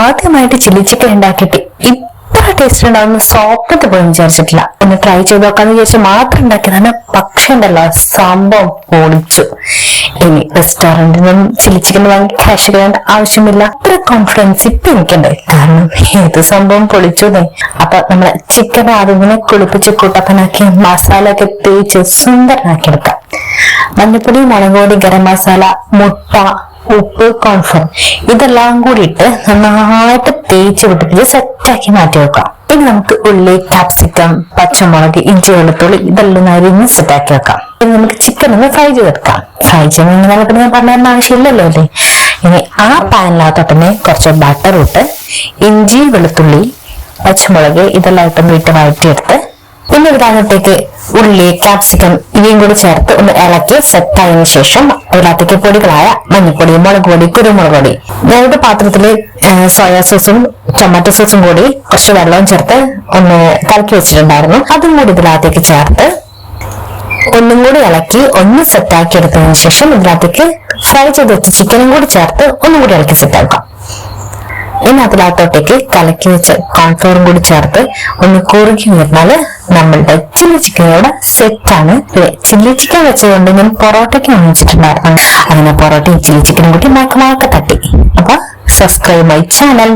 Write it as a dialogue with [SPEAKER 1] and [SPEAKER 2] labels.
[SPEAKER 1] ആദ്യമായിട്ട് chilli chicken ഉണ്ടാക്കിയിട്ട് ഇത്ര ടേസ്റ്റ് ഉണ്ടാവുന്ന സ്വപ്നത്തിൽ പോലും വിചാരിച്ചിട്ടില്ല. ഒന്ന് ട്രൈ ചെയ്ത് നോക്കാന്ന് വിചാരിച്ച് മാത്രം ഉണ്ടാക്കിയതാണ്. പക്ഷെ ഉണ്ടല്ലോ, സംഭവം പൊളിച്ചു. ഇനി റെസ്റ്റോറന്റിനും ചില്ലി ചിക്കൻ വാങ്ങി ക്യാഷ് ചെയ്യേണ്ട ആവശ്യമില്ല. അത്ര കോൺഫിഡൻസ് ഇപ്പൊ എനിക്കുണ്ട്. കാരണം ഏത് സംഭവം പൊളിച്ചു. അപ്പൊ നമ്മളെ ചിക്കൻ ആദ്യം കുളിപ്പിച്ച് കൂട്ടപ്പനാക്കി മസാല ഒക്കെ തേച്ച് സുന്ദരനാക്കിയെടുക്കാം. മഞ്ഞപ്പൊടി, മുളക് പൊടി, ഗരം മസാല, മുട്ട, ഉപ്പ്, കോൺഫ്ലോർ ഇതെല്ലാം കൂടി ഇട്ട് നന്നായിട്ട് തേച്ച് പിടിപ്പിച്ച് സെറ്റാക്കി മാറ്റി വെക്കാം. ഇനി നമുക്ക് ഉള്ളി, കാപ്സിക്കം, പച്ചമുളക്, ഇഞ്ചി, വെളുത്തുള്ളി ഇതെല്ലാം അരിഞ്ഞ് സെറ്റാക്കി വെക്കാം. ഇനി നമുക്ക് ചിക്കൻ ഒന്ന് ഫ്രൈ ചെയ്തെടുക്കാം. ഫ്രൈ ചെയ്യുന്ന നമുക്ക് ഞാൻ പറഞ്ഞ ആവശ്യമില്ലല്ലോ അല്ലേ. ഇനി ആ പാനിനകത്തോട്ട് തന്നെ കുറച്ച് ബട്ടർ ഇട്ട് ഇഞ്ചി, വെളുത്തുള്ളി, പച്ചമുളക് ഇതെല്ലാം ഇട്ടൊന്ന് ഇട്ട് വഴറ്റിയെടുത്ത് പിന്നെ ഇതിനകത്തേക്ക് ഉള്ളി, കാപ്സിക്കം ഇവയും കൂടി ചേർത്ത് ഒന്ന് ഇളക്കി സെറ്റ് ആയതിനു ശേഷം അതിനകത്തേക്ക് പൊടികളായ മഞ്ഞൾപ്പൊടി, മുളക് പൊടി, കുരുമുളക് പൊടി, ഞാനൊരു പാത്രത്തില് സോയാ സോസും ടൊമാറ്റോ സോസും കൂടി കുറച്ച് വെള്ളവും ചേർത്ത് ഒന്ന് കലക്കി വെച്ചിട്ടുണ്ടായിരുന്നു. അതും കൂടി ഇതിനകത്തേക്ക് ചേർത്ത് ഒന്നും കൂടി ഇളക്കി ഒന്ന് സെറ്റാക്കി എടുത്തതിനു ശേഷം ഇതിനകത്തേക്ക് ഫ്രൈ ചെയ്ത് വെച്ച ചിക്കനും കൂടി ചേർത്ത് ഒന്നും കൂടി ഇളക്കി സെറ്റാക്കാം. ഇനി അതിനകത്തോട്ടേക്ക് കലക്കി വെച്ച കോൺഫ്ലോറും കൂടി ചേർത്ത് ഒന്ന് കുറുകി വരുന്നാല് നമ്മളുടെ ചില്ലി ചിക്കൻ ഇവിടെ സെറ്റാണ്. ചില്ലി ചിക്കൻ വെച്ചതുകൊണ്ട് ഞാൻ പൊറോട്ടയ്ക്ക് വാങ്ങിച്ചിട്ടുണ്ടായിരുന്നു. അങ്ങനെ പൊറോട്ടയും ചില്ലി ചിക്കനും കൂടി മാക്ക തട്ടി. അപ്പൊ സബ്സ്ക്രൈബ് മൈ ചാനൽ.